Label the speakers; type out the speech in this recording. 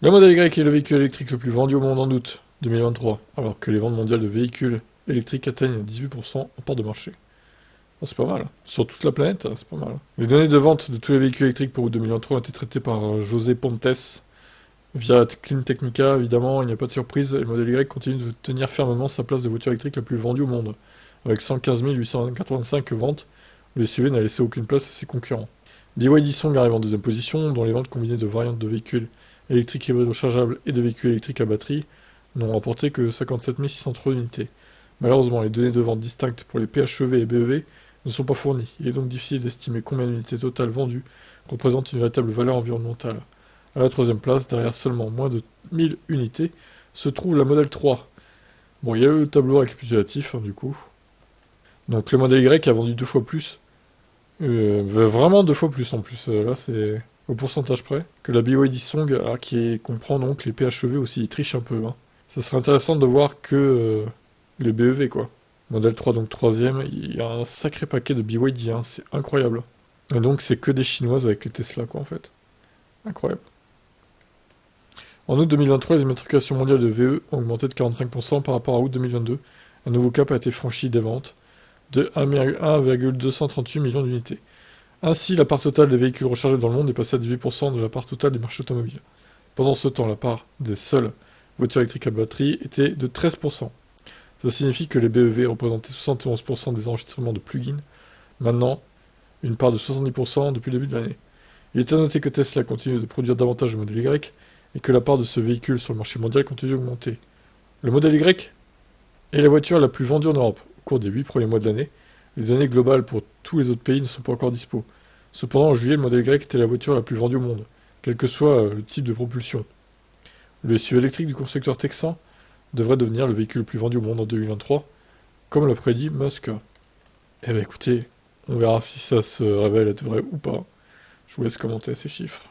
Speaker 1: Le modèle Y est le véhicule électrique le plus vendu au monde en août 2023, alors que les ventes mondiales de véhicules électriques atteignent 18% en part de marché. Oh, c'est pas mal. Sur toute la planète, c'est pas mal. Les données de vente de tous les véhicules électriques pour août 2023 ont été traitées par José Pontes via Clean Technica. Évidemment, il n'y a pas de surprise, le modèle Y continue de tenir fermement sa place de voiture électrique la plus vendue au monde, avec 115 885 ventes. Le SUV n'a laissé aucune place à ses concurrents. BYD Song arrive en deuxième position, dont les ventes combinées de variantes de véhicules électriques hybrides rechargeables et de véhicules électriques à batterie n'ont rapporté que 57 603 unités. Malheureusement, les données de vente distinctes pour les PHEV et BEV ne sont pas fournies. Il est donc difficile d'estimer combien d'unités totales vendues représentent une véritable valeur environnementale. À la troisième place, derrière seulement moins de 1000 unités, se trouve la Model 3. Bon, il y a le tableau récapitulatif, du coup. Donc le modèle Y a vendu 2 fois plus. Vraiment 2 fois plus en plus. Là, c'est au pourcentage près. Que la BYD Song, qui comprend donc les PHEV aussi. Ils trichent un peu. Hein. Ça serait intéressant de voir que les BEV, quoi. Modèle 3, donc troisième. Il y a un sacré paquet de BYD. Hein. C'est incroyable. Et donc, c'est que des Chinoises avec les Tesla, quoi, en fait. Incroyable. En août 2023, les immatriculations mondiales de VE ont augmenté de 45% par rapport à août 2022. Un nouveau cap a été franchi des ventes de 1,238 millions d'unités. Ainsi, la part totale des véhicules rechargeables dans le monde est passée à 18% de la part totale du marché automobile. Pendant ce temps, la part des seules voitures électriques à batterie était de 13%. Ça signifie que les BEV représentaient 71% des enregistrements de plugins, maintenant une part de 70% depuis le début de l'année. Il est à noter que Tesla continue de produire davantage de modèle Y et que la part de ce véhicule sur le marché mondial continue d'augmenter. Le modèle Y est la voiture la plus vendue en Europe au cours des 8 premiers mois de l'année. Les données globales pour tous les autres pays ne sont pas encore dispo. Cependant, en juillet, le modèle Y était la voiture la plus vendue au monde, quel que soit le type de propulsion. Le SUV électrique du constructeur texan devrait devenir le véhicule le plus vendu au monde en 2023, comme l'a prédit Musk. Eh bien écoutez, on verra si ça se révèle être vrai ou pas. Je vous laisse commenter ces chiffres.